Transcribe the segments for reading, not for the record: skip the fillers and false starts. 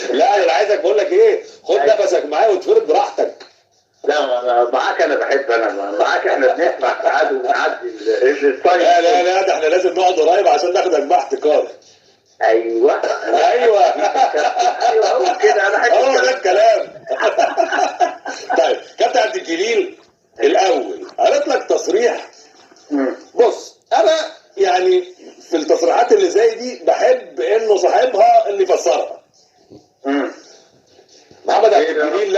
لا انا عايزك بقول لك ايه، خد نفسك معايا وتفرد براحتك. لا معاك انا بحب، انا معاك احنا بنسمع ساعات ونعدي الطيب. لا لا لا ده احنا لازم نقعد قريب عشان ناخدك باحتكار. ايوه ايوه ايوه هو كده انا هو ده الكلام. طيب كابتن عبد الجليل الاول قالت لك تصريح. بص انا يعني في التصريحات اللي زي دي بحب انه صاحبها اللي يفسرها. محمد عبد الجليل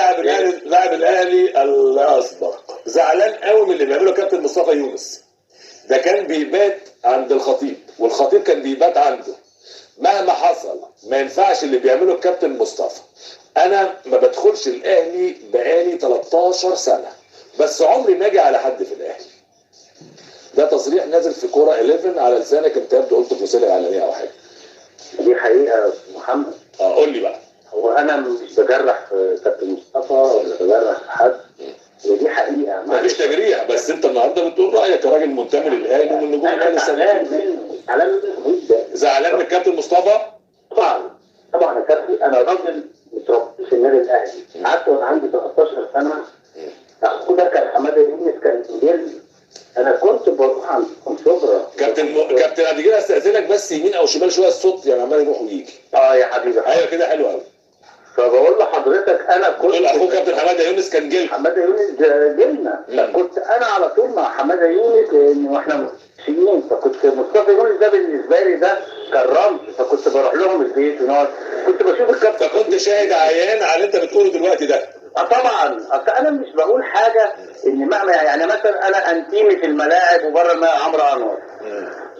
لاعب الاهلي الاسبق زعلان قوي من اللي بيعمله كابتن مصطفى يونس. ده كان بيبات عند الخطيب والخطيب كان بيبات عنده. مهما حصل ما ينفعش اللي بيعمله الكابتن مصطفى. انا ما بدخلش الاهلي بقالي 13 سنه بس عمري ما اجي على حد في الاهلي. ده تصريح نازل في كوره 11 على لسانك، انت يبدو قلت في رساله اعلانيه او حاجه. دي حقيقه يا محمد. قول لي بقى. هو انا مش بجرح في كابتن مصطفى ولا بجرح في حد، ودي حقيقه. مفيش تجريح، بس انت النهارده بتقول رايك كراجل منتمي للاهلي ومن نجوم الاهلي السابقين. زعلان من الكابتن مصطفى؟ طبعا يا كابتن، انا راجل متربي في النادي الاهلي، قعدت وانا عندي 13 سنه. اخوه ده كان حماده يونس كان انجليزي، انا كنت بروح عندكم شبرا. كابتن عبد الجليل استاذنك بس يمين او شمال شويه، الصوت يعني عمال يروح ويجي. يا حبيبي. ايوه كده حلو قوي. فبقول لحضرتك انا كنت تقول اخوه كابتن حماده يونس كان جيل. حماده يونس جيلنا، فكنت انا على طول مع حماده يونس لان واحنا ماشيين، فكنت مصطفى يونس ده بالنسبه لي ده كان رمز، فكنت بروح لهم البيت ونقعد، كنت بشوف الكابتن. فكنت شاهد عيان على اللي انت بتقوله دلوقتي ده. طبعا، اصل انا مش بقول حاجه ان مهما يعني مثلا انا انتيمي في الملاعب وبره الملاعب عمرو انور.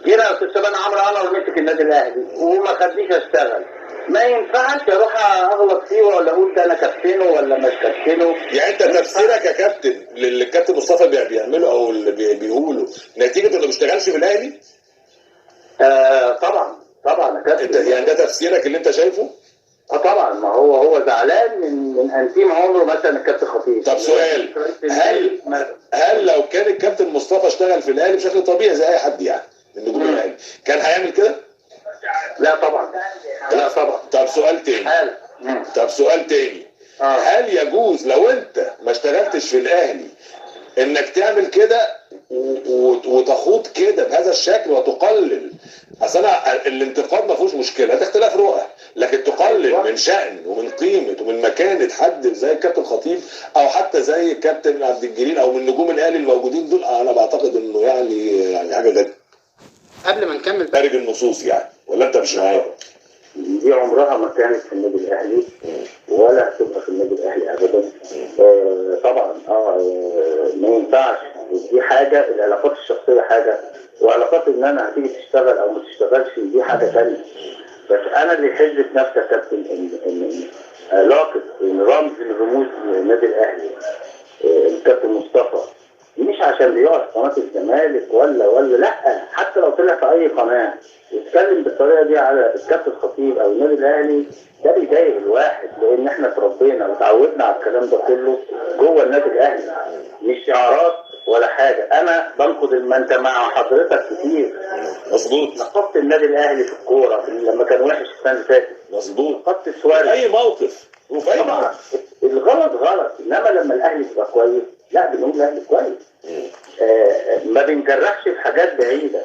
جينا استاذ شبان عمرو انور مسك النادي الاهلي وما خدنيش اشتغل، ما ينفعش اروح اغلط فيه ولا اقول ده انا كابتنه ولا مش كابتنه. يعني انت تفسيرك يا كابتن للي الكابتن مصطفى بيعمله او اللي بيقوله نتيجه انه ما بيشتغلش في الاهلي؟ طبعا يا كابتن. يعني ده تفسيرك اللي انت شايفه؟ طبعا، ما هو زعلان من انتيم عمره مثلا الكابتن خطيب. طب سؤال، هل لو كان الكابتن مصطفى اشتغل في الاهلي بشكل طبيعي زي اي حد يعني من نجوم الاهلي كان هيعمل كده؟ لا طبعا. طب سؤال تاني. هل يجوز لو انت ما اشتغلتش في الاهلي انك تعمل كده وتخوض كده بهذا الشكل وتقلل؟ اصل انا الانتقاد ما فيهوش مشكله، ده اختلاف رؤى، لكن تقلل من شأن ومن قيمه ومن مكانه حد زي الكابتن خطيب او حتى زي الكابتن عبد الجليل او من نجوم الاهلي الموجودين دول، انا بعتقد انه يعني حاجه غريبه. قبل ما نكمل خارج النصوص يعني، ولا انت مش معايا؟ دي عمرها ما كانت في النادي الاهلي ولا هتبقى في النادي الاهلي ابدا. طبعا ما ينفعش. دي حاجه، العلاقات الشخصيه حاجه، وعلاقات ان انا هتيجي تشتغل او ما تشتغلش دي حاجه ثانيه. بس انا اللي يحز في نفسي يا كابتن ان علاقه رمز من رموز النادي الاهلي الكابتن مصطفى مش عشان بيقعد في قناه الزمالك ولا لا، حتى لو طلع في اي قناه يتكلم بالطريقه دي على الكابتن خطيب او النادي الاهلي، ده بيضايق الواحد، لان احنا اتربينا وتعودنا على الكلام ده كله جوه النادي الاهلي، مش شعارات ولا حاجه. انا بنقد ما انت مع حضرتك كتير. مظبوط. نقدت النادي الاهلي في الكوره لما كان وحش السنه اللي فاتت. مظبوط. نقدت السواري اي موقف وفي اي موقف. الغلط غلط، انما لما الاهلي يبقى كويس لا بنقول الاهلي كويس. ما بنجرحش في حاجات بعيده.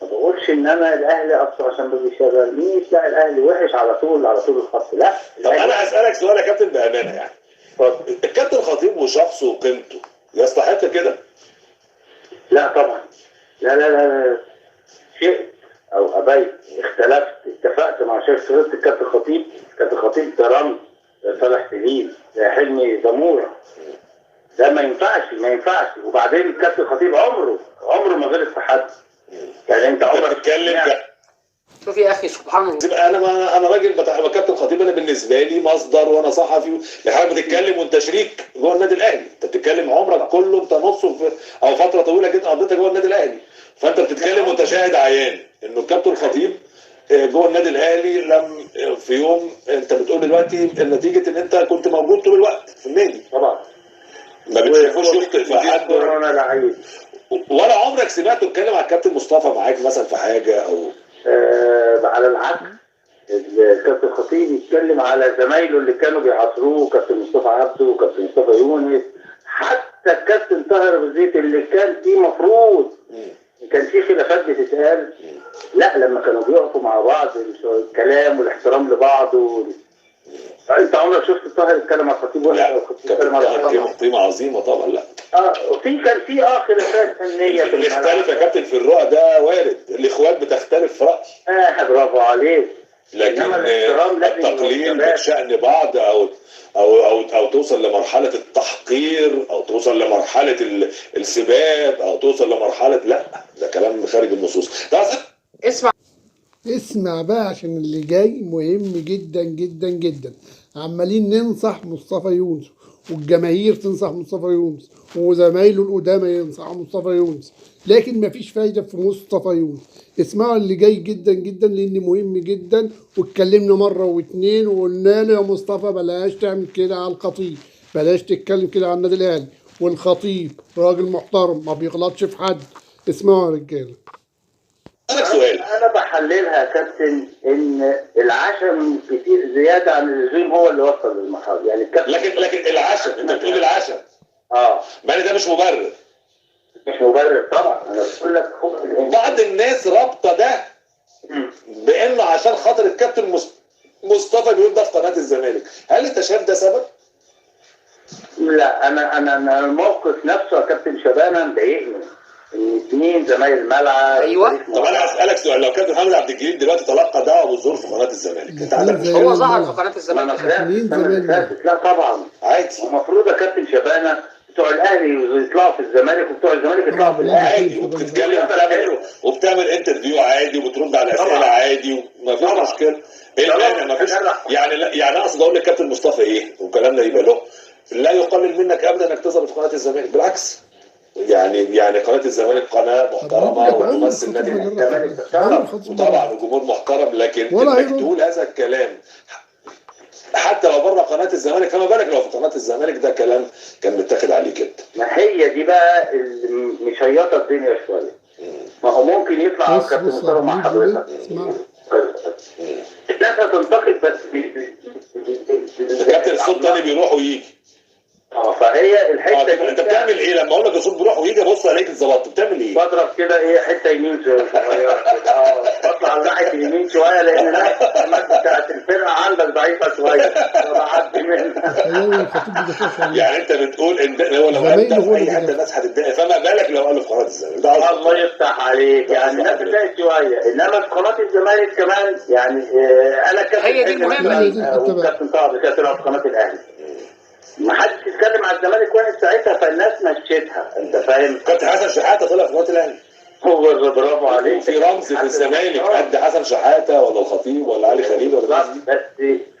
ما بقولش ان انا الاهلي اصلا عشان ما بيشغلنيش، لا الاهلي وحش على طول الخط، لا. طب انا هسالك سؤال يا كابتن بامانه يعني. الكابتن خطيب وشخصه وقيمته يستحق كده؟ لا طبعا. لا شئت او ابيت، اختلفت، اتفقت مع شيخ صديق الكابتن خطيب. الكابتن خطيب ده رمز، ده صالح سليم، ده حلمي زموره، ده ما ينفعش. وبعدين الكابتن خطيب عمره ما غلط في حد. يعني انت عمرك بتتكلم شوف يا اخي سبحان الله. انا راجل بتاع كابتن خطيب، انا بالنسبه لي مصدر وانا صحفي. حضرتك بتتكلم وانت شريك جوه النادي الاهلي، انت بتتكلم عمرك كله، انت نصه او فتره طويله جدا قضيتها جوه النادي الاهلي، فانت بتتكلم وانت شاهد عيان انه الكابتن خطيب جوه النادي الاهلي لم في يوم. انت بتقول دلوقتي نتيجه ان انت كنت موجود طول الوقت في النادي طبعا، ما بتشوفوش يخطئ في حد ولا عمرك سمعته اتكلم على الكابتن مصطفى معاك مثلا في حاجه او على العكس. الكابتن الخطيب يتكلم على زمايله اللي كانوا بيعاصروه، كابتن مصطفى عبده وكابتن مصطفى يونس، حتى الكابتن طاهر ابو زيد اللي كان فيه مفروض كان فيه خلافات بتتقال، لا لما كانوا بيقفوا مع بعض الكلام والاحترام لبعض انت عمرك شفت طاهر يتكلم على الخطيب ولا الخطيب يتكلم على الخطيب؟ قيمه عظيمه طبعا. لا كان في خلافات فنيه في بيختلف يا كابتن في الرؤى، ده وارد، الاخوات بتختلف في راي. برافو عليك. لكن التقليل من شأن بعض او توصل لمرحله التحقير او توصل لمرحله السباب او توصل لمرحله، لا ده كلام خارج النصوص. اسمع بقى عشان اللي جاي مهم جدا جدا جدا. عمالين ننصح مصطفى يونس والجماهير تنصح مصطفى يونس وزمايله القدامى ينصحوا مصطفى يونس، لكن مفيش فايده في مصطفى يونس. اسمعوا اللي جاي جدا جدا لان مهم جدا، واتكلمنا مره واتنين وقلنا له يا مصطفى بلاش تعمل كده على الخطيب، بلاش تتكلم كده على النادي الاهلي، والخطيب راجل محترم ما بيغلطش في حد. اسمعوا يا رجاله. انا بحللها يا كابتن ان العشم كتير زياده عن اللزوم هو اللي وصل للمرحله، يعني الكابتن لكن العشم، انت بتقول العشم ما ده مش مبرر. مش مبرر طبعا، انا بقول لك بعض الناس رابطه ده بانه عشان خاطر الكابتن مصطفى بيقول ده في قناه الزمالك. هل انت شايف ده سبب؟ لا انا الموقف نفسه يا كابتن شبانه مضايقني. الاثنين زمايل الملعب. ايوه. طب انا هسالك سؤال، لو كابتن محمد عبد الجليل دلوقتي تلقى دعوه بالظهور في قناه الزمالك، انت عندك هو ظهر في قناه الزمالك لا طبعا عادي. المفروض يا كابتن شبانه بتوع الاهلي يطلعوا في الزمالك وبتوع الزمالك يطلعوا في الاهلي عادي، وبتتكلم وبتعمل انترفيو عادي وبترد على اسئله عادي ومفيش مشكله. ايه المانع؟ مفيش يعني اقصد اقول للكابتن مصطفى ايه وكلامنا يبقى له لا يقلل منك ابدا انك تظهر في قناه الزمالك، بالعكس. يعني قناه الزمالك قناه محترمه وتمثل نادي الزمالك وطبعا الجمهور محترم، لكن انك تقول هذا الكلام حتى لو بره قناه الزمالك، فما بالك لو في قناه الزمالك، ده كلام كان متاخد عليه كده. ما هي دي بقى اللي مشيطه الدنيا شويه. ما هو ممكن يطلع كابتن مصطفى مع حضرتك الناس هتنتقد، بس كابتن الصوت تاني بيروح ويجي. فهي الحته دي انت بتعمل ايه لما اقول لك الصوت بيروح ويجي؟ بص عليك اتظبطت، بتعمل ايه؟ بضرب كده حته يمين شويه بطلع على ناحيه اليمين شويه لان بتاعت الفرقه عندك ضعيفه شويه بعدي منها. يعني انت بتقول ان هو لو قال في اي حته الناس هتتضايق، فما بالك لو قال في قناه الزمالك؟ الله يفتح عليك، يعني الناس بتضايق شويه، انما في قناه الزمالك كمان يعني انا كابتن هي دي المهمه وكابتن طاهر كابتن في قناه الاهلي ما حدش يتكلم على الزمالك وين ساعتها، فالناس مشيتها. انت فاهم؟ كابتن حسن شحاته طلع في قناه الاهلي. هو برافو عليك. في رمز في الزمالك قد حسن شحاته ولا الخطيب ولا علي خليل ولا بس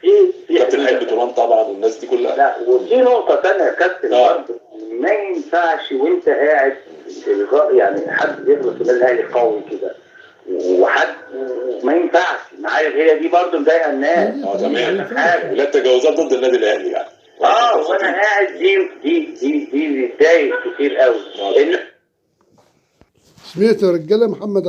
في كابتن حلمي طولان طبعا والناس دي كلها. لا وفي نقطه ثانيه يا كابتن برضه، ما ينفعش وانت قاعد يعني حد يغلط في الاهلي قوي كده وحد ما ينفعش معايا، هي دي برضه مضايقه الناس. تمام. لا تجاوزات ضد النادي الاهلي يعني. وانا قاعد دي بتضايق كتير قوي. سمعت يا رجاله محمد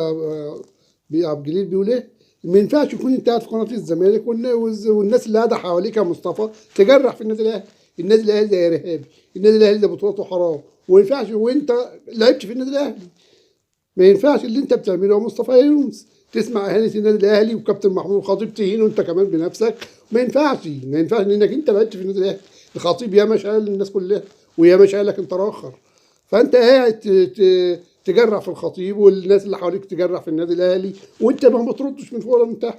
عبد الجليل بيقول ايه؟ ما ينفعش يكون انت قاعد في قناه الزمالك والناس اللي قاعده حواليك يا مصطفى تجرح في النادي الاهلي. النادي الاهلي ده ارهابي، النادي الاهلي ده بطولاته حرام، وما ينفعش وانت لعبت في النادي الاهلي. ما ينفعش اللي انت بتعمله يا مصطفى يونس، تسمع اهانه النادي الاهلي وكابتن محمود الخطيب تهين وانت كمان بنفسك. ما ينفعش لانك انت لعبت في النادي الاهلي. الخطيب ياما شال الناس كلها وياما شالك انت راخر، فانت قاعد تجرح في الخطيب والناس اللي حواليك تجرح في النادي الاهلي وانت ما بتردش من فوق ولا من تحت.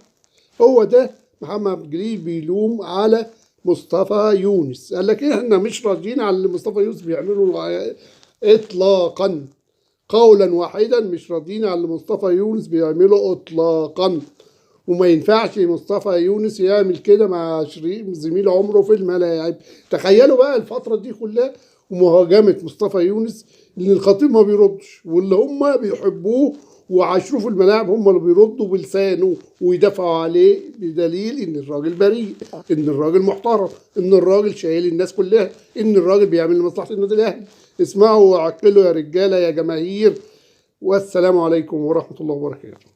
هو ده محمد عبد الجليل بيلوم على مصطفى يونس. قال لك احنا مش راضيين على اللي مصطفى يونس بيعمله اطلاقا، قولا واحدا مش راضيين على اللي مصطفى يونس بيعمله اطلاقا. وما ينفعش مصطفى يونس يعمل كده مع شريف زميل عمره في الملاعب. تخيلوا بقى الفترة دي كلها ومهاجمة مصطفى يونس اللي الخطيب ما بيردش، واللي هم بيحبوه وعاشروه في الملاعب هم اللي بيردوا بلسانه ويدافعوا عليه، بدليل ان الراجل بريء، ان الراجل محترم، ان الراجل شايل الناس كلها، ان الراجل بيعمل لمصلحة النادي الاهلي. اسمعوا وعقلوا يا رجالة يا جماهير، والسلام عليكم ورحمة الله وبركاته.